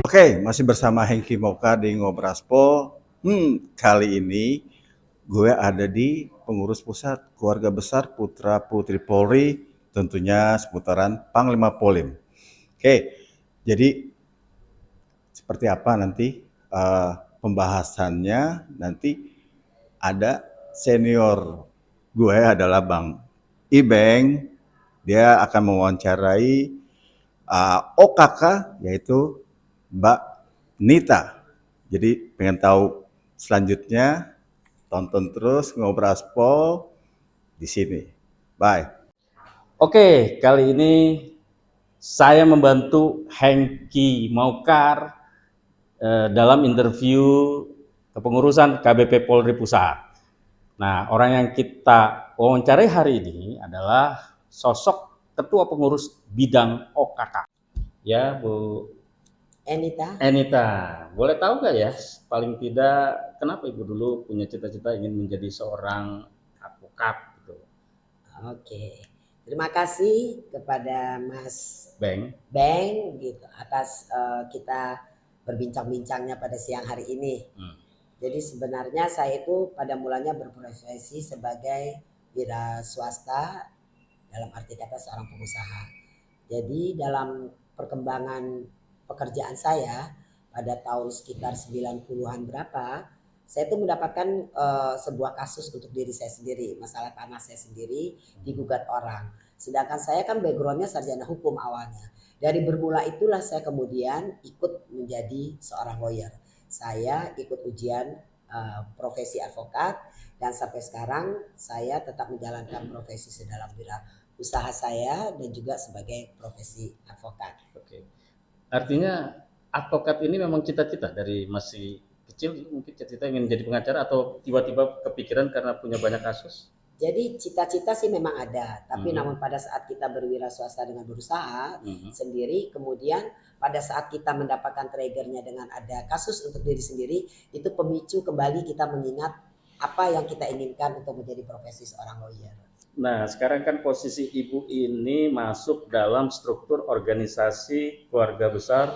Oke, masih bersama Hengki Moka di Ngobraspo. Kali ini gue ada di pengurus pusat keluarga besar Putra Putri Polri, tentunya seputaran Panglima Polim. Oke, jadi seperti apa nanti pembahasannya? Nanti ada senior gue adalah Bang Ibeng. Dia akan mewawancarai OKK, yaitu Mbak Nita. Jadi pengen tahu selanjutnya, tonton terus Ngobraspo di sini. Bye. Oke, kali ini saya membantu Hengki Maukar dalam interview kepengurusan KBP Polri Pusat. Nah, orang yang kita wawancarai hari ini adalah sosok Ketua Pengurus Bidang OKK. Ya, Bu Enita, boleh tahu nggak ya, paling tidak kenapa Ibu dulu punya cita-cita ingin menjadi seorang advokat gitu? Oke, terima kasih kepada Mas Beng gitu atas kita berbincang-bincangnya pada siang hari ini. Jadi sebenarnya saya itu pada mulanya berprofesi sebagai wira swasta dalam arti kata seorang pengusaha. Jadi dalam perkembangan pekerjaan saya pada tahun sekitar 90-an berapa, saya itu mendapatkan sebuah kasus untuk diri saya sendiri, masalah tanah saya sendiri digugat orang. Sedangkan saya kan backgroundnya sarjana hukum awalnya. Dari bermula itulah saya kemudian ikut menjadi seorang lawyer. Saya ikut ujian profesi advokat dan sampai sekarang saya tetap menjalankan profesi sedalam wira usaha saya dan juga sebagai profesi advokat. Oke. Artinya advokat ini memang cita-cita dari masih kecil, mungkin cita-cita ingin menjadi pengacara atau tiba-tiba kepikiran karena punya banyak kasus? Jadi cita-cita sih memang ada, tapi namun pada saat kita berwira swasta dengan berusaha sendiri, kemudian pada saat kita mendapatkan triggernya dengan ada kasus untuk diri sendiri, itu pemicu kembali kita mengingat apa yang kita inginkan untuk menjadi profesi seorang lawyer. Nah, sekarang kan posisi Ibu ini masuk dalam struktur organisasi keluarga besar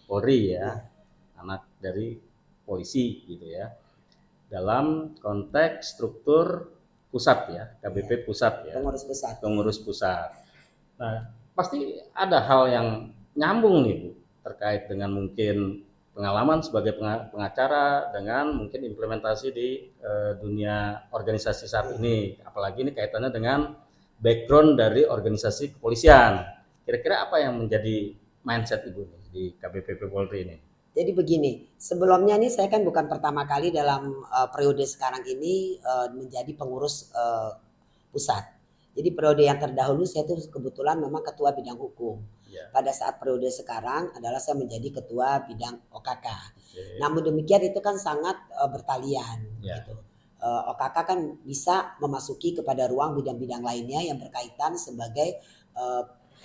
Polri ya, anak dari polisi gitu ya. Dalam konteks struktur pusat ya, KBP pusat ya. Pengurus pusat. Nah, pasti ada hal yang nyambung nih Bu, terkait dengan mungkin pengalaman sebagai pengacara dengan mungkin implementasi di dunia organisasi saat ini. Apalagi ini kaitannya dengan background dari organisasi kepolisian. Kira-kira apa yang menjadi mindset Ibu nih di KBP Polri ini? Jadi begini, sebelumnya nih saya kan bukan pertama kali dalam periode sekarang ini menjadi pengurus pusat. Jadi periode yang terdahulu saya tuh kebetulan memang ketua bidang hukum. Pada saat periode sekarang adalah saya menjadi ketua bidang OKK. Namun demikian itu kan sangat bertalian gitu. OKK kan bisa memasuki kepada ruang bidang-bidang lainnya yang berkaitan sebagai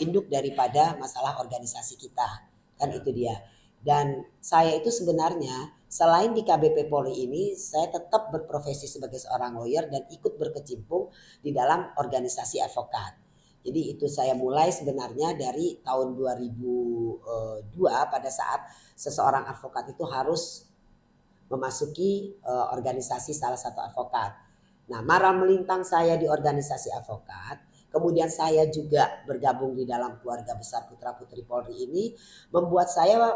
induk daripada masalah organisasi kita. Kan itu dia. Dan saya itu sebenarnya selain di KBP Polri ini, saya tetap berprofesi sebagai seorang lawyer dan ikut berkecimpung di dalam organisasi advokat. Jadi itu saya mulai sebenarnya dari tahun 2002 pada saat seseorang advokat itu harus memasuki organisasi salah satu advokat. Nah, mara melintang saya di organisasi advokat, kemudian saya juga bergabung di dalam keluarga besar Putra Putri Polri ini, membuat saya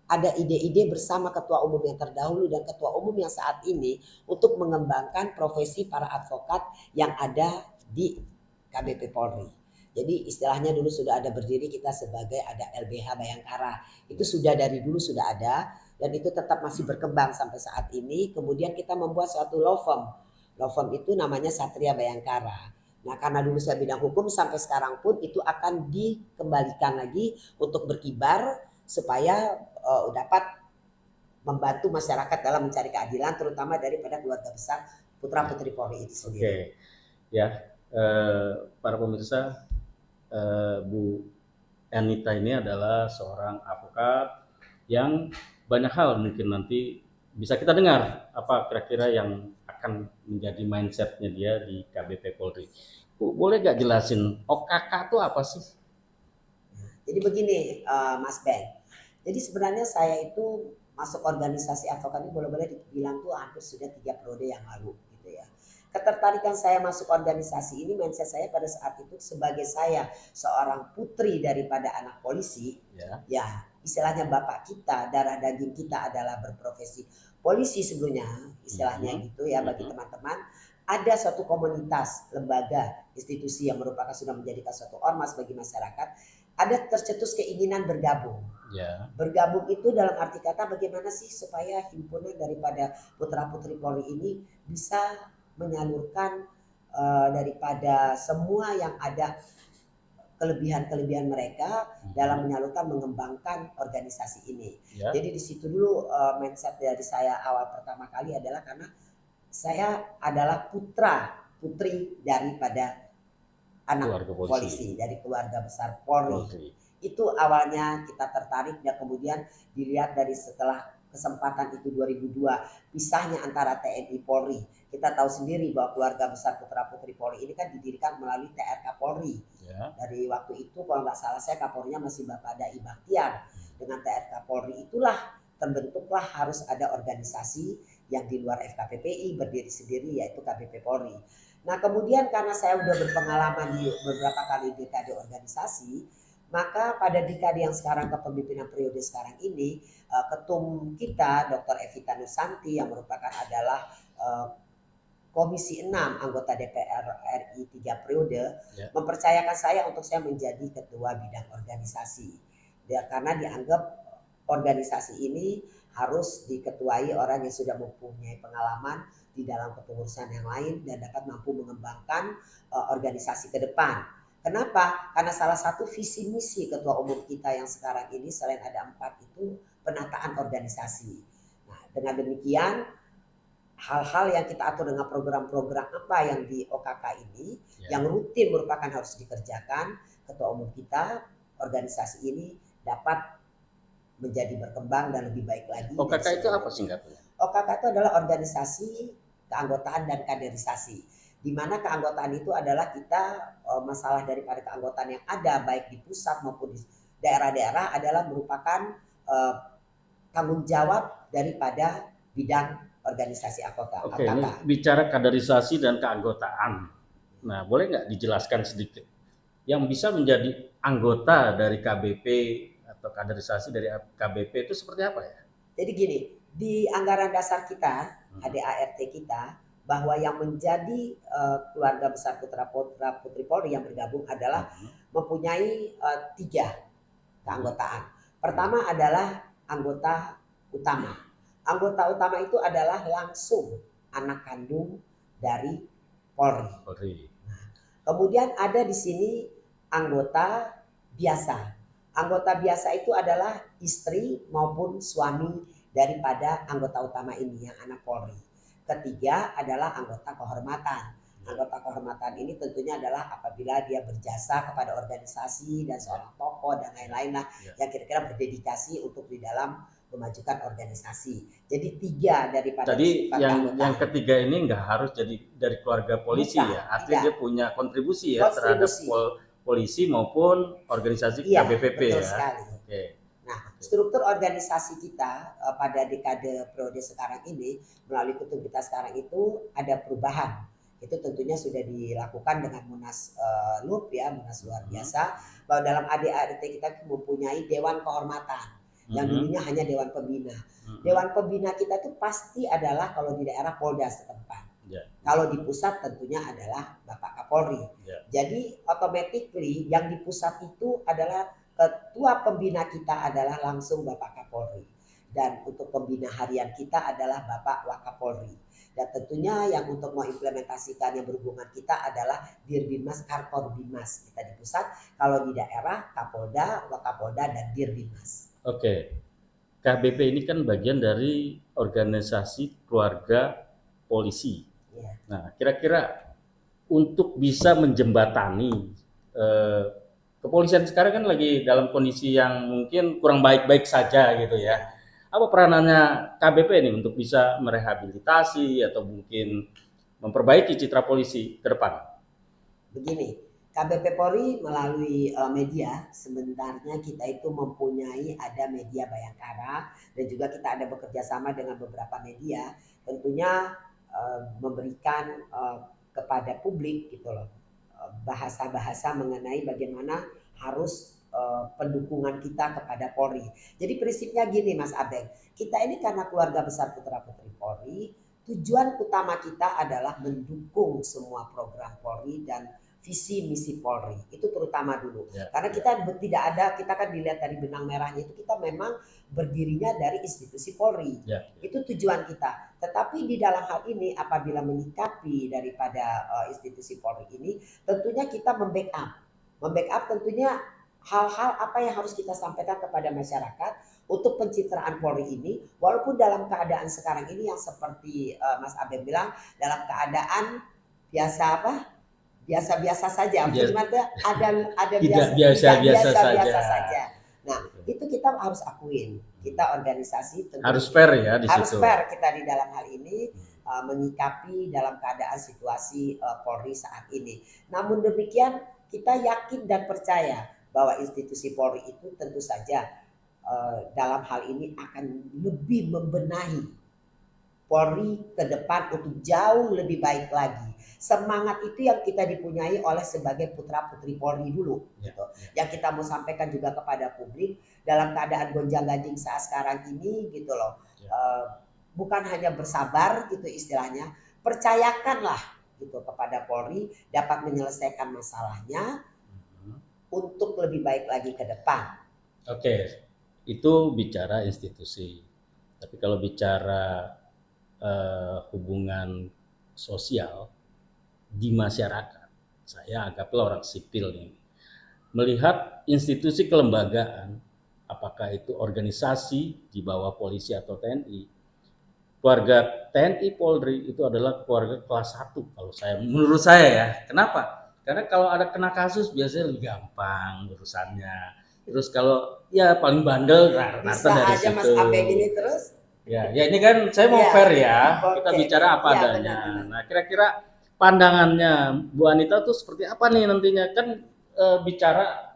ada ide-ide bersama ketua umum yang terdahulu dan ketua umum yang saat ini untuk mengembangkan profesi para advokat yang ada di KBP Polri. Jadi istilahnya dulu sudah ada berdiri kita sebagai ada LBH Bayangkara. Itu sudah dari dulu sudah ada dan itu tetap masih berkembang sampai saat ini. Kemudian kita membuat suatu law firm. Law firm itu namanya Satria Bayangkara. Nah, karena dulu saya bidang hukum sampai sekarang pun itu akan dikembalikan lagi untuk berkibar supaya dapat membantu masyarakat dalam mencari keadilan terutama daripada keluarga besar Putra Putri Polri itu sendiri. Oke. Ya, para pemirsa, Bu Anita ini adalah seorang advokat yang banyak hal mungkin nanti bisa kita dengar apa kira-kira yang akan menjadi mindsetnya dia di KBP Polri. Bu, boleh gak jelasin OKK itu apa sih? Jadi begini Mas Ben, Jadi sebenarnya saya itu masuk organisasi advokat ini boleh-boleh dibilang tuh hampir sudah 3 periode yang lalu gitu ya. Ketertarikan saya masuk organisasi ini, mindset saya pada saat itu sebagai saya seorang putri daripada anak polisi, Ya. ya istilahnya bapak kita, darah daging kita adalah berprofesi polisi sebelumnya, istilahnya gitu ya bagi teman-teman. Ada suatu komunitas, lembaga, institusi yang merupakan sudah menjadikan suatu ormas bagi masyarakat, ada tercetus keinginan bergabung. Ya. Bergabung itu dalam arti kata bagaimana sih supaya himpunan daripada putra-putri Polri ini bisa menyalurkan daripada semua yang ada kelebihan-kelebihan mereka dalam menyalurkan mengembangkan organisasi ini. Ya. Jadi di situ dulu mindset dari saya awal pertama kali adalah karena saya adalah putri daripada anak Keluarga polisi. polisi dari keluarga besar Polri. Polri. Itu awalnya kita tertarik dan kemudian dilihat dari setelah kesempatan itu 2002 pisahnya antara TNI Polri. Kita tahu sendiri bahwa keluarga besar putra putri Polri ini kan didirikan melalui TRK Polri. Ya. Dari waktu itu kalau nggak salah saya Kapolrinya masih Bapak Dai Baktiar. Dengan TRK Polri itulah terbentuklah harus ada organisasi yang di luar FKPPI berdiri sendiri yaitu KBP Polri. Nah kemudian karena saya udah berpengalaman di beberapa kali dekade organisasi, maka pada dekade yang sekarang kepemimpinan periode sekarang ini, ketum kita Dr. Evita Nursanti yang merupakan adalah Komisi 6 anggota DPR RI 3 periode, Ya. mempercayakan saya untuk saya menjadi ketua bidang organisasi. Karena dianggap organisasi ini harus diketuai orang yang sudah mempunyai pengalaman di dalam kepengurusan yang lain dan dapat mampu mengembangkan organisasi ke depan. Kenapa? Karena salah satu visi misi ketua umum kita yang sekarang ini selain ada 4 itu penataan organisasi. Nah, dengan demikian hal-hal yang kita atur dengan program-program apa yang di OKK ini yang rutin merupakan harus dikerjakan, ketua umum kita organisasi ini dapat menjadi berkembang dan lebih baik lagi. OKK itu apa singkatnya? OKK itu adalah organisasi keanggotaan dan kaderisasi. Di mana keanggotaan itu adalah kita masalah daripada keanggotaan yang ada baik di pusat maupun di daerah-daerah adalah merupakan tanggung jawab daripada bidang organisasi AKK. Oke, ini bicara kaderisasi dan keanggotaan. Nah, boleh nggak dijelaskan sedikit? Yang bisa menjadi anggota dari KBP atau kaderisasi dari KBP itu seperti apa ya? Jadi gini, di anggaran dasar kita, ADART kita, bahwa yang menjadi keluarga besar putra putri Polri yang bergabung adalah mempunyai 3 keanggotaan. Pertama adalah anggota utama. Anggota utama itu adalah langsung anak kandung dari Polri. Nah, kemudian ada di sini anggota biasa. Anggota biasa itu adalah istri maupun suami daripada anggota utama ini yang anak Polri. Ketiga adalah anggota kehormatan. Anggota kehormatan ini tentunya adalah apabila dia berjasa kepada organisasi dan seorang tokoh dan lain-lain lah yang kira-kira berdedikasi untuk di dalam memajukan organisasi. Jadi 3 daripada Tadi yang ketiga ini nggak harus jadi dari keluarga polisi. Bukan, ya, artinya dia punya kontribusi ya terhadap polisi maupun organisasi KBPP betul ya. Sekali. Oke. Nah, struktur organisasi kita pada dekade periode sekarang ini melalui ketum kita sekarang itu ada perubahan. Itu tentunya sudah dilakukan dengan Munas Lup ya, Munas luar biasa. Bahwa dalam ADART kita mempunyai Dewan Kehormatan. Yang dulunya hanya Dewan Pembina. Dewan Pembina kita itu pasti adalah kalau di daerah Polda setempat. Kalau di pusat tentunya adalah Bapak Kapolri. Jadi automatically yang di pusat itu adalah ketua pembina kita adalah langsung Bapak Kapolri. Dan untuk pembina harian kita adalah Bapak Wakapolri. Dan tentunya yang untuk mengimplementasikan yang berhubungan kita adalah Dirbinmas, Karkorbinmas kita di pusat. Kalau di daerah Kapolda, Wakapolda dan Dirbinmas. Oke, KBP ini kan bagian dari organisasi keluarga polisi. Ya. Nah, kira-kira untuk bisa menjembatani kepolisian sekarang kan lagi dalam kondisi yang mungkin kurang baik-baik saja gitu ya. Apa peranannya KBP ini untuk bisa merehabilitasi atau mungkin memperbaiki citra polisi ke depan? Begini, KBP Polri melalui media, sebenarnya kita itu mempunyai ada media Bayangkara dan juga kita ada bekerja sama dengan beberapa media, tentunya memberikan kepada publik gitu loh bahasa-bahasa mengenai bagaimana harus pendukungan kita kepada Polri. Jadi prinsipnya gini Mas Abeng, kita ini karena keluarga besar Putra Putri Polri, tujuan utama kita adalah mendukung semua program Polri dan visi misi Polri. Itu terutama dulu. Ya, Karena ya. kita tidak ada, kita kan dilihat dari benang merahnya itu kita memang berdirinya dari institusi Polri. Ya. Itu tujuan kita. Tetapi di dalam hal ini apabila menyikapi daripada institusi Polri ini, tentunya kita membackup. Membackup tentunya hal-hal apa yang harus kita sampaikan kepada masyarakat untuk pencitraan Polri ini, walaupun dalam keadaan sekarang ini yang seperti Mas Abeng bilang, dalam keadaan biasa apa? Biasa-biasa saja. Gimana ada Tidak biasa-biasa biasa-biasa saja. Nah, itu kita harus akuin. Kita organisasi tentu Harus fair ya di harus situ. fair kita di dalam hal ini menyikapi dalam keadaan situasi Polri saat ini. Namun demikian kita yakin dan percaya bahwa institusi Polri itu tentu saja dalam hal ini akan lebih membenahi Polri ke depan untuk jauh lebih baik lagi. Semangat itu yang kita dipunyai oleh sebagai putra putri Polri dulu, gitu. Yang kita mau sampaikan juga kepada publik dalam keadaan gonjang-ganjing saat sekarang ini, gitu loh. Bukan hanya bersabar, gitu istilahnya, percayakanlah gitu kepada Polri dapat menyelesaikan masalahnya untuk lebih baik lagi ke depan. Oke, itu bicara institusi. Tapi kalau bicara hubungan sosial di masyarakat, saya anggaplah orang sipil nih, melihat institusi kelembagaan, apakah itu organisasi di bawah polisi atau TNI, keluarga TNI Polri itu adalah keluarga kelas 1 kalau menurut saya ya. Kenapa? Karena kalau ada kena kasus biasanya lebih gampang urusannya. Terus kalau ya paling bandel rata Bisa dari aja situ. Mas Abeng ini terus. Ya ini kan saya mau Ya, fair ya. Kita oke. bicara apa Ya, adanya. benar-benar. Nah, kira-kira pandangannya Bu Anita tuh seperti apa nih nantinya? Kan bicara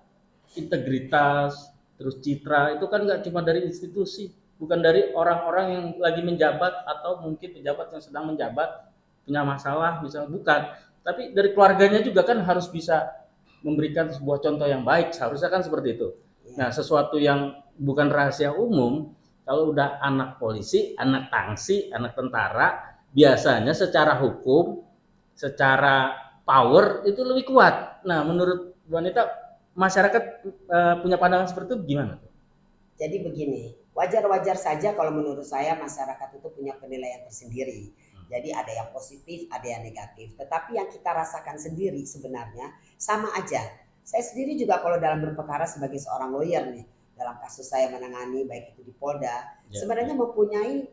integritas, terus citra itu kan nggak cuma dari institusi, bukan dari orang-orang yang lagi menjabat atau mungkin pejabat yang sedang menjabat punya masalah misalnya, bukan, tapi dari keluarganya juga kan harus bisa memberikan sebuah contoh yang baik, seharusnya kan seperti itu. Nah, sesuatu yang bukan rahasia umum, kalau udah anak polisi, anak tangsi, anak tentara, biasanya secara hukum, secara power itu lebih kuat. Nah, menurut Bu Anita, masyarakat punya pandangan seperti itu gimana? Jadi begini, wajar-wajar saja kalau menurut saya masyarakat itu punya penilaian tersendiri. Jadi ada yang positif, ada yang negatif. Tetapi yang kita rasakan sendiri sebenarnya sama aja. Saya sendiri juga kalau dalam berperkara sebagai seorang lawyer nih, dalam kasus saya menangani baik itu di Polda, sebenarnya mempunyai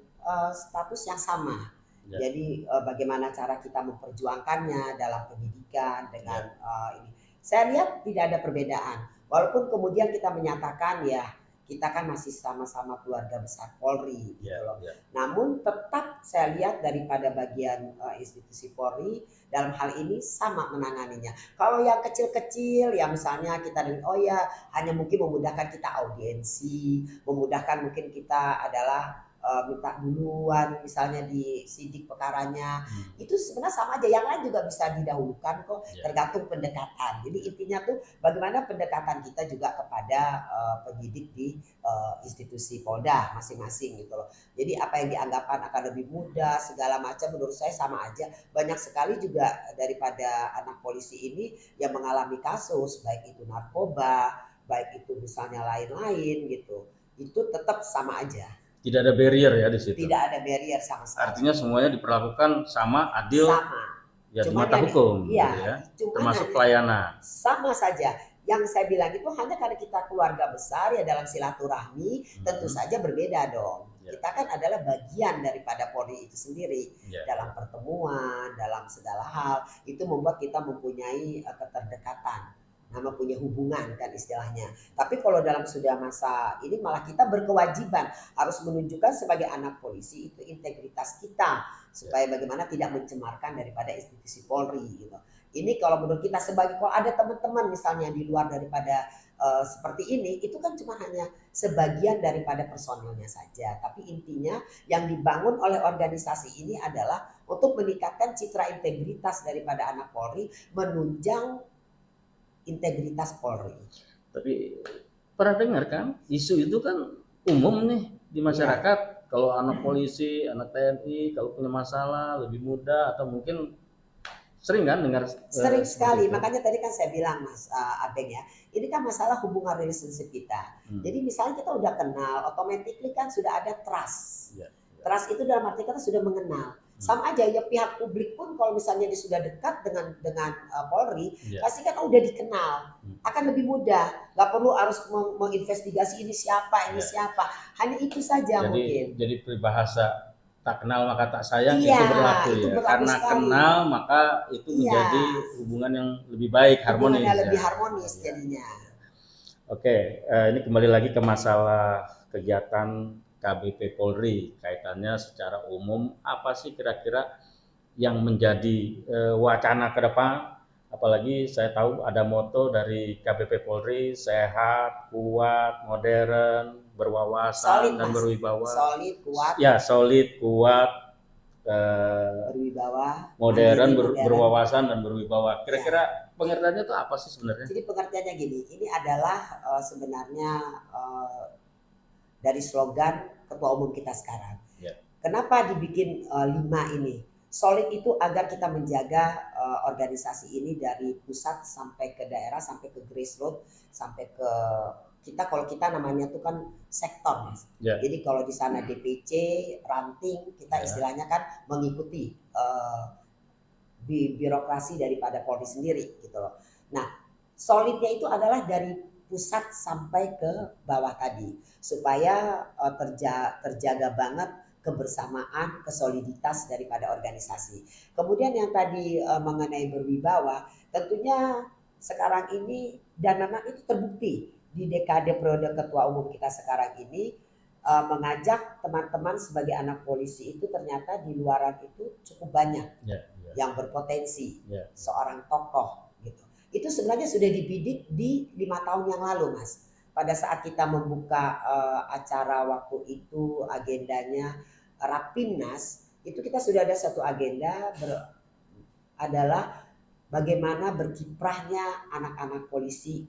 status yang sama. Jadi bagaimana cara kita memperjuangkannya dalam penyidikan dengan ini. Saya lihat tidak ada perbedaan. Walaupun kemudian kita menyatakan ya kita kan masih sama-sama keluarga besar Polri gitu loh. Namun tetap saya lihat daripada bagian institusi Polri dalam hal ini sama menanganinya. Kalau yang kecil-kecil ya misalnya kita oh ya hanya mungkin memudahkan kita audiensi, memudahkan mungkin kita adalah minta duluan misalnya di sidik perkaranya, itu sebenarnya sama aja, yang lain juga bisa didahulukan kok, tergantung pendekatan. Jadi intinya tuh bagaimana pendekatan kita juga kepada penyidik di institusi Polda masing-masing gitu loh. Jadi apa yang dianggapkan akan lebih mudah segala macam menurut saya sama aja. Banyak sekali juga daripada anak polisi ini yang mengalami kasus baik itu narkoba, baik itu misalnya lain-lain gitu. Itu tetap sama aja. Tidak ada barrier ya di situ. Tidak ada barrier sama sekali. Artinya semuanya diperlakukan sama, adil. Sama. Ya di mata hukum, iya, gitu ya. Cuman termasuk pelayanan. Sama saja. Yang saya bilang itu hanya karena kita keluarga besar ya dalam silaturahmi, tentu saja berbeda dong. Kita kan adalah bagian daripada Polri itu sendiri. Dalam pertemuan, dalam segala hal, itu membuat kita mempunyai keterdekatan. Nama punya hubungan kan istilahnya. Tapi kalau dalam sudah masa ini malah kita berkewajiban harus menunjukkan sebagai anak polisi itu integritas kita supaya bagaimana tidak mencemarkan daripada institusi Polri gitu. Ini kalau menurut kita sebagai, kalau ada teman-teman misalnya di luar daripada seperti ini, itu kan cuma hanya sebagian daripada personilnya saja. Tapi intinya yang dibangun oleh organisasi ini adalah untuk meningkatkan citra integritas daripada anak Polri, menunjang integritas Polri. Tapi pernah dengar kan isu itu kan umum nih di masyarakat. Kalau anak polisi, anak TNI kalau punya masalah lebih mudah, atau mungkin sering kan dengar Sering seperti sekali, itu. makanya tadi kan saya bilang Mas Abeng ya, ini kan masalah hubungan relationship kita. Jadi misalnya kita udah kenal, automatically kan sudah ada trust. Ya, Trust itu dalam arti kata sudah mengenal. Sama aja ya, pihak publik pun kalau misalnya dia sudah dekat dengan Polri, ya. pasti kan udah dikenal, akan lebih mudah. Nggak perlu harus menginvestigasi ini siapa, ini Ya. siapa. Hanya itu saja mungkin. Jadi peribahasa tak kenal maka tak sayang Iya, itu berlaku itu ya. berlaku Karena sekali. kenal maka itu Iya. menjadi hubungan yang lebih baik, harmonis. Hubungannya lebih ya. harmonis jadinya. Oke, ini kembali lagi ke masalah kegiatan KBP Polri, kaitannya secara umum apa sih kira-kira yang menjadi wacana ke depan? Apalagi saya tahu ada moto dari KBP Polri, sehat, kuat, modern, berwawasan, Solid, dan Mas. berwibawa. Solid, kuat, Ya, solid, kuat, berwibawa, modern, mandiri, modern. berwawasan, dan berwibawa. Kira-kira pengertiannya itu apa sih sebenarnya? Jadi pengertiannya gini, ini adalah sebenarnya dari slogan Ketua Umum kita sekarang. Ya. Kenapa dibikin 5 ini? Solid itu agar kita menjaga organisasi ini dari pusat sampai ke daerah, sampai ke grassroots, sampai ke kita, kalau kita namanya tuh kan sektor, Mas. Ya. Jadi kalau di sana DPC, ranting, kita Ya. istilahnya kan mengikuti birokrasi daripada Polri sendiri gitu loh. Nah, solidnya itu adalah dari pusat sampai ke bawah tadi, supaya terjaga banget kebersamaan, kesoliditas daripada organisasi. Kemudian yang tadi mengenai berwibawa, tentunya sekarang ini dan memang itu terbukti di dekade periode ketua umum kita sekarang ini, mengajak teman-teman sebagai anak polisi itu ternyata di luaran itu cukup banyak yang berpotensi, seorang tokoh gitu. Itu sebenarnya sudah dibidik di 5 tahun yang lalu, Mas. Pada saat kita membuka acara waktu itu, agendanya Rapimnas, itu kita sudah ada satu agenda adalah bagaimana berkiprahnya anak-anak polisi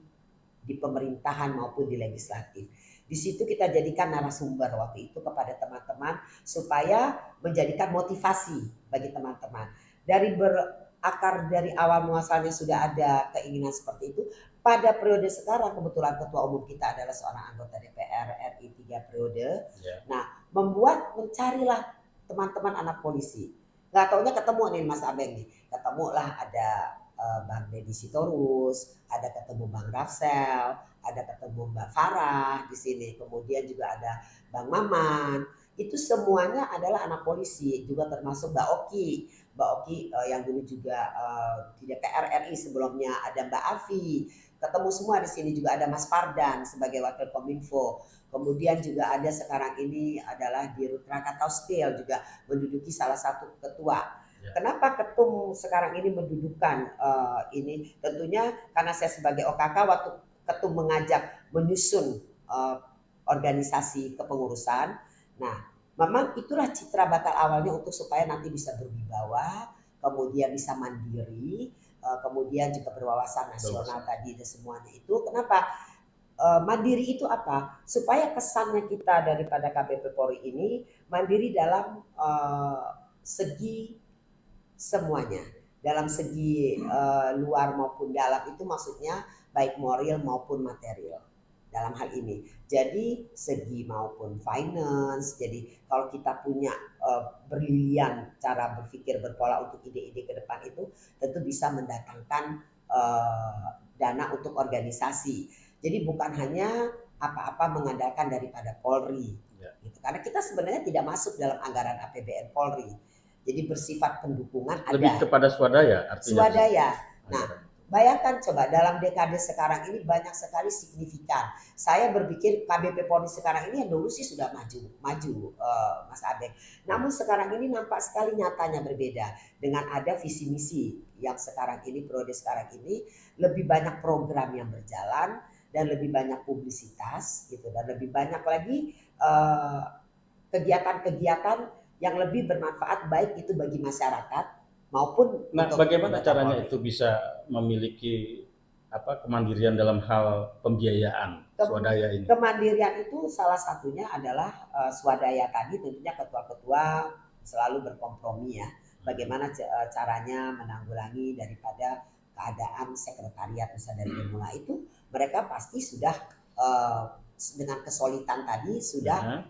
di pemerintahan maupun di legislatif. Di situ kita jadikan narasumber waktu itu kepada teman-teman supaya menjadikan motivasi bagi teman-teman. Dari berakar dari awal muasalnya sudah ada keinginan seperti itu. Pada periode sekarang kebetulan ketua umum kita adalah seorang anggota DPR RI 3 periode. Nah, mencarilah teman-teman anak polisi. Nggak taunya ketemu nih Mas Abeng nih. Ketemulah ada Bang Deddy Sitorus, ada ketemu Bang Rafsel, ada ketemu Mbak Farah di sini. Kemudian juga ada Bang Maman. Itu semuanya adalah anak polisi, juga termasuk Mbak Oki. Mbak Oki yang dulu juga di DPR RI sebelumnya, ada Mbak Afi. Ketemu semua di sini, juga ada Mas Fardan sebagai Wakil Kominfo. Kemudian juga ada sekarang ini adalah Dirut Krakatau Steel juga menduduki salah satu ketua. Kenapa Ketum sekarang ini mendudukan ini? Tentunya karena saya sebagai OKK waktu Ketum mengajak menyusun organisasi kepengurusan. Nah, memang itulah citra bakal awalnya untuk supaya nanti bisa berwibawa, kemudian bisa mandiri, kemudian juga berwawasan nasional tadi dan semuanya itu. Kenapa? Mandiri itu apa? Supaya kesannya kita daripada KBP Polri ini mandiri dalam segi semuanya, dalam segi luar maupun dalam, itu maksudnya baik moral maupun material dalam hal ini. Jadi segi maupun finance, jadi kalau kita punya brilian cara berpikir berpola untuk ide-ide ke depan itu tentu bisa mendatangkan dana untuk organisasi. Jadi bukan hanya apa-apa mengandalkan daripada Polri, gitu. Karena kita sebenarnya tidak masuk dalam anggaran APBN Polri. Jadi bersifat pendukungan lebih ada. kepada swadaya artinya. Swadaya. Nah, bayangkan coba dalam dekade sekarang ini banyak sekali signifikan. Saya berpikir KBP Polri sekarang ini yang dulu sih sudah maju Mas Abeng. Namun sekarang ini nampak sekali nyatanya berbeda dengan ada visi misi yang sekarang ini, periode sekarang ini lebih banyak program yang berjalan dan lebih banyak publisitas gitu, dan lebih banyak lagi kegiatan-kegiatan yang lebih bermanfaat baik itu bagi masyarakat maupun Nah, untuk bagaimana anggota caranya Polri. itu bisa memiliki kemandirian dalam hal pembiayaan swadaya ini? Kemandirian itu salah satunya adalah swadaya tadi, tentunya ketua-ketua selalu berkompromi ya. Bagaimana caranya menanggulangi daripada keadaan sekretariat misalnya dari Gemula itu, mereka pasti sudah dengan kesolidan tadi sudah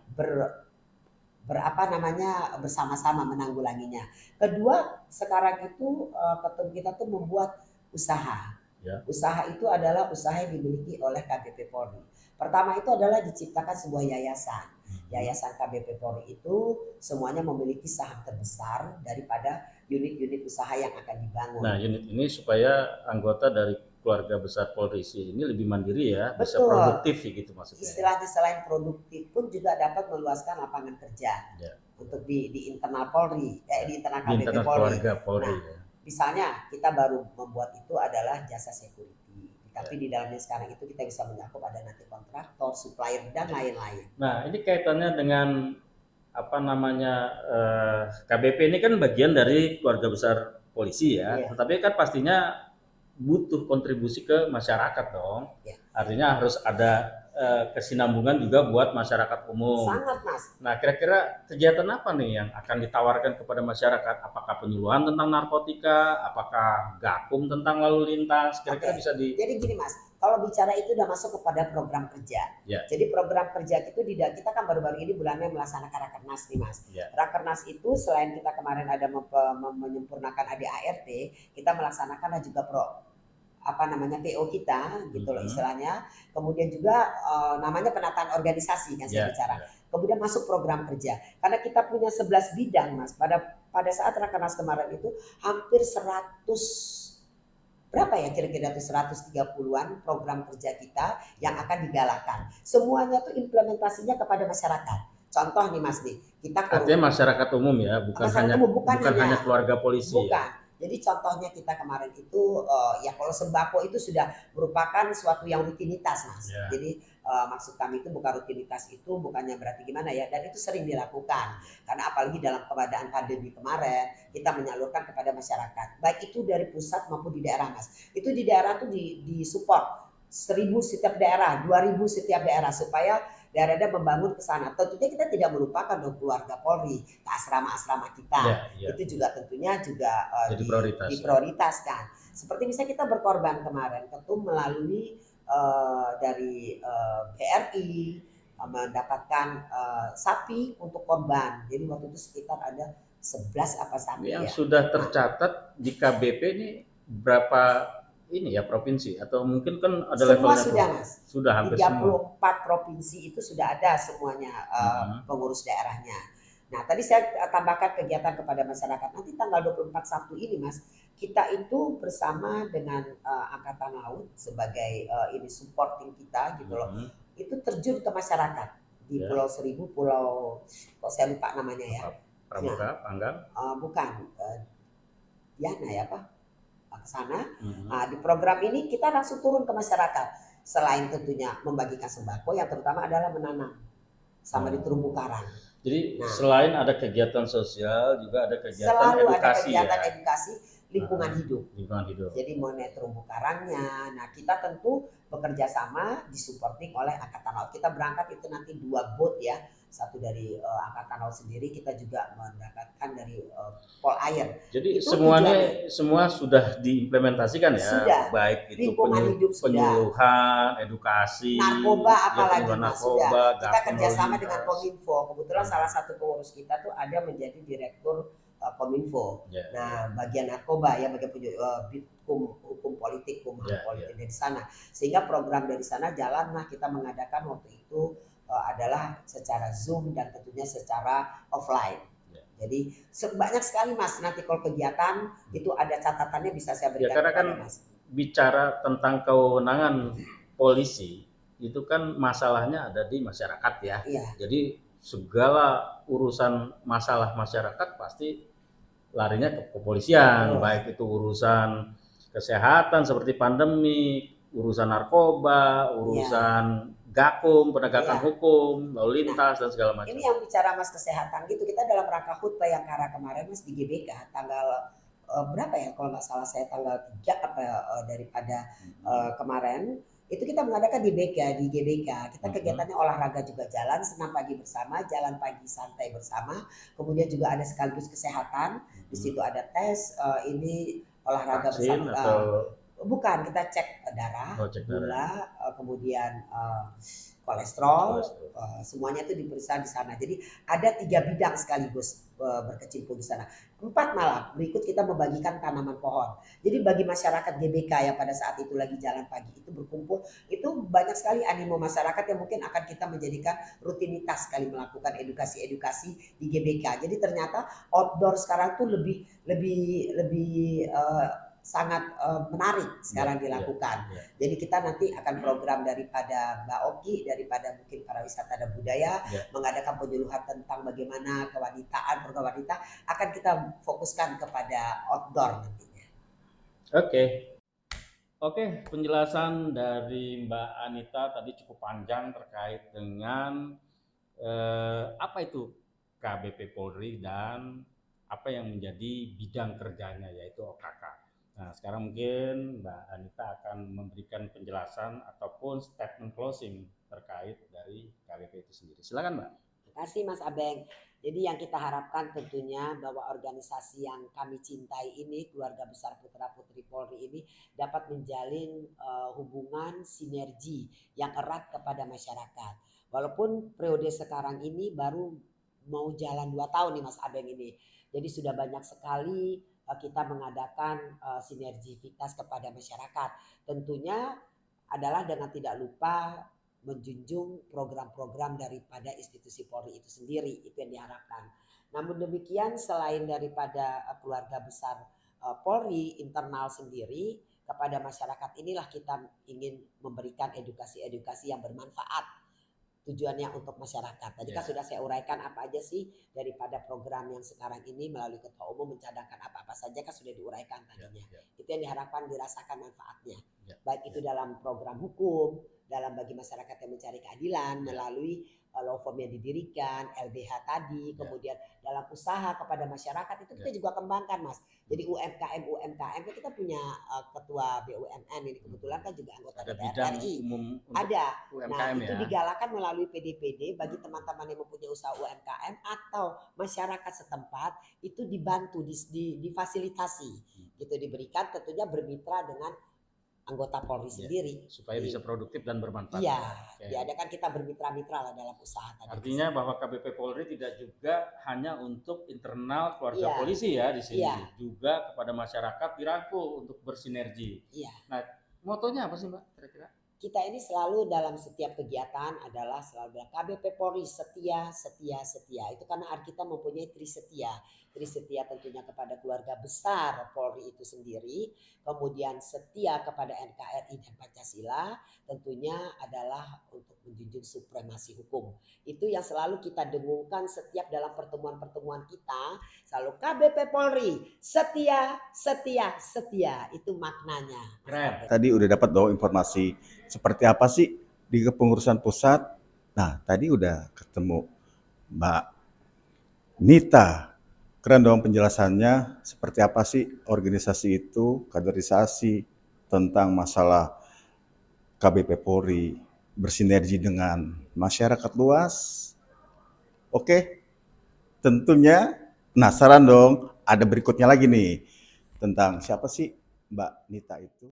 berapa namanya bersama-sama menanggulanginya. Kedua, sekarang itu ketum kita tuh membuat usaha. Ya. Usaha itu adalah usaha yang dimiliki oleh KBP Polri. Pertama itu adalah diciptakan sebuah yayasan. Yayasan KBP Polri itu semuanya memiliki saham terbesar daripada unit-unit usaha yang akan dibangun. Nah, unit ini supaya anggota dari keluarga besar Polri ini lebih mandiri ya, bisa Betul. produktif gitu maksudnya. Istilahnya selain produktif pun juga dapat meluaskan lapangan kerja Ya. untuk di internal Polri, di internal Di KBP internal Polri. keluarga Polri. Nah, Ya. misalnya kita baru membuat itu adalah jasa security, tapi di dalamnya sekarang itu kita bisa mencakup ada nanti kontraktor, supplier dan lain-lain. Nah, ini kaitannya dengan KBP ini kan bagian dari keluarga besar polisi ya, Iya. tetapi kan pastinya butuh kontribusi ke masyarakat dong. Iya. Artinya harus ada kesinambungan juga buat masyarakat umum. Sangat, Mas. Nah, kira-kira kegiatan apa nih yang akan ditawarkan kepada masyarakat? Apakah penyuluhan tentang narkotika? Apakah gakum tentang lalu lintas? Kira-kira bisa di... Jadi gini Mas, kalau bicara itu udah masuk kepada program kerja. Ya. Jadi program kerja itu kita kan baru-baru ini bulannya melaksanakan Rakernas nih Mas. Ya. Rakernas itu selain kita kemarin ada menyempurnakan ADART, kita melaksanakan juga PO kita gitu loh istilahnya. Kemudian juga namanya penataan organisasi kan saya bicara. Kemudian masuk program kerja. Karena kita punya 11 bidang Mas. Pada saat Rakernas kemarin itu hampir 100 berapa ya kira-kira tuh 130-an program kerja kita yang akan digalakan. Semuanya tuh implementasinya kepada masyarakat. Contoh nih Mas nih, kita artinya masyarakat umum ya, bukan hanya keluarga polisi. Bukan. Ya. Jadi contohnya kita kemarin itu ya kalau sembako itu sudah merupakan suatu yang rutinitas Mas. Ya. Jadi maksud kami itu bukan rutinitas itu bukannya berarti gimana ya, dan itu sering dilakukan. Karena apalagi dalam keadaan pandemi kemarin kita menyalurkan kepada masyarakat. Baik itu dari pusat maupun di daerah Mas. Itu di daerah tuh di support 1.000 setiap daerah, 2.000 setiap daerah supaya daerah-daerah membangun ke sana. Tentunya kita tidak melupakan dong keluarga Polri, ke asrama-asrama kita. Ya. Itu juga tentunya juga diprioritaskan. Seperti misalnya kita berkorban kemarin, ketum melalui dari BRI mendapatkan sapi untuk korban. Jadi waktu itu sekitar ada 11 apa sapi yang ya. Sudah tercatat di KBP ini berapa ini ya provinsi atau mungkin kan ada semua levelnya sudah Mas. Sudah hampir 34 semua. Provinsi itu sudah ada semuanya pengurus daerahnya. Nah, tadi saya tambahkan kegiatan kepada masyarakat. Nanti tanggal 24/1 ini Mas, kita itu bersama dengan Angkatan Laut sebagai ini supporting kita gitu loh. Itu terjun ke masyarakat di Pulau Seribu, Pulau kok saya lupa namanya ya. Pramuka, Panggang? Bukan. Diana ya Pak. Ke sana. Nah, di program ini kita langsung turun ke masyarakat. Selain tentunya membagikan sembako, yang terutama adalah menanam sama di terumbu karang. Jadi selain ada kegiatan sosial, juga ada kegiatan selalu edukasi. Ada kegiatan edukasi lingkungan hidup. Hidup. Jadi mengenai terumbu karangnya. Nah, kita tentu bekerja sama disupporting oleh Angkatan Laut. Kita berangkat itu nanti 2 boat ya. Satu dari Angkatan Laut sendiri, kita juga mendapatkan dari Pol Air. Jadi semua sudah diimplementasikan ya. Sudah. Baik itu penyuluhan, edukasi, narkoba apalagi Mas, sudah. Kita kerjasama dengan lintas. Kominfo. Kebetulan salah satu pengurus kita tuh ada menjadi direktur Kominfo. Nah, bagian narkoba ya, bagian hukum politik, politik dari sana. Sehingga program dari sana jalan. Nah, kita mengadakan waktu itu adalah secara Zoom dan tentunya secara offline. Jadi banyak sekali Mas, nanti kalau kegiatan itu ada catatannya bisa saya berikan karena kan Mas. Bicara tentang kewenangan polisi itu kan masalahnya ada di masyarakat ya. Iya. Jadi segala urusan masalah masyarakat pasti larinya ke kepolisian, Betul. baik itu urusan kesehatan seperti pandemi, urusan narkoba, Iya. urusan gakum, penegakan Iya. hukum, lalu Nah, lintas dan segala macam. ini yang bicara Mas kesehatan gitu, kita dalam rangka HUT Bayangkara kemarin Mas di GBK tanggal berapa ya kalau nggak salah saya tanggal 3 apa daripada kemarin itu kita mengadakan di GBK. Kita kegiatannya olahraga juga jalan, senam pagi bersama, jalan pagi santai bersama. Kemudian juga ada sekaligus kesehatan. Di situ ada tes ini olahraga Vaksin bersama. atau Bukan, kita cek darah, Oh, cek darah. gula, kemudian kolesterol, semuanya itu diperiksa di sana. Jadi ada 3 bidang sekaligus berkecimpung di sana. 4 malah berikut kita membagikan tanaman pohon. Jadi bagi masyarakat GBK yang pada saat itu lagi jalan pagi itu berkumpul, itu banyak sekali animo masyarakat yang mungkin akan kita menjadikan rutinitas sekali melakukan edukasi-edukasi di GBK. Jadi ternyata outdoor sekarang tuh lebih sangat menarik sekarang dilakukan. Jadi kita nanti akan program daripada Mbak Oki, daripada mungkin para wisata dan budaya mengadakan penyuluhan tentang bagaimana kewanitaan, program wanita akan kita fokuskan kepada outdoor nantinya. Oke, penjelasan dari Mbak Anita tadi cukup panjang terkait dengan apa itu KBP Polri dan apa yang menjadi bidang kerjanya yaitu OKK. Nah, sekarang mungkin Mbak Anita akan memberikan penjelasan ataupun statement closing terkait dari KBP itu sendiri. Silakan, Mbak. Terima kasih Mas Abeng. Jadi yang kita harapkan tentunya bahwa organisasi yang kami cintai ini, Keluarga Besar Putra Putri Polri ini dapat menjalin hubungan sinergi yang erat kepada masyarakat. Walaupun periode sekarang ini baru mau jalan 2 tahun nih Mas Abeng ini. Jadi sudah banyak sekali kita mengadakan sinergivitas kepada masyarakat. Tentunya adalah dengan tidak lupa menjunjung program-program daripada institusi Polri itu sendiri, itu yang diharapkan. Namun demikian selain daripada keluarga besar Polri internal sendiri, kepada masyarakat inilah kita ingin memberikan edukasi-edukasi yang bermanfaat. Tujuannya untuk masyarakat. Tadi kan sudah saya uraikan apa aja sih daripada program yang sekarang ini melalui Ketua Umum mencadangkan apa-apa saja kan sudah diuraikan tadinya. Itu yang diharapkan dirasakan manfaatnya. Baik itu dalam program hukum, dalam bagi masyarakat yang mencari keadilan melalui law firm yang didirikan, LBH tadi, kemudian dalam usaha kepada masyarakat itu kita juga kembangkan Mas. Jadi UMKM kita punya ketua BUMN ini kebetulan kan juga anggota DPR RI. Ada. Nah, itu digalakan melalui PD-PD bagi teman-teman yang mempunyai usaha UMKM atau masyarakat setempat itu dibantu, difasilitasi. Gitu diberikan tentunya bermitra dengan anggota Polri sendiri supaya bisa produktif dan bermanfaat. Iya, diadakan kita bermitra-mitra lah dalam usaha tadi. Artinya bahwa KBP Polri tidak juga hanya untuk internal keluarga polisi ya di sini, juga kepada masyarakat dirangkul untuk bersinergi. Nah, motonya apa sih Mbak kira-kira? Kita ini selalu dalam setiap kegiatan adalah selalu bilang KBP Polri setia. Itu karena kita mempunyai trisetia. Trisetia tentunya kepada keluarga besar Polri itu sendiri, kemudian setia kepada NKRI dan Pancasila, tentunya adalah untuk menjunjung supremasi hukum. Itu yang selalu kita dengungkan setiap dalam pertemuan-pertemuan kita, selalu KBP Polri setia. Itu maknanya. Keren. Tadi udah dapat dong informasi seperti apa sih di kepengurusan pusat. Nah, tadi udah ketemu Mbak Nita. Keren dong penjelasannya, seperti apa sih organisasi itu, kaderisasi, tentang masalah KBP Polri, bersinergi dengan masyarakat luas. Oke, tentunya penasaran dong, ada berikutnya lagi nih, tentang siapa sih Mbak Nita itu.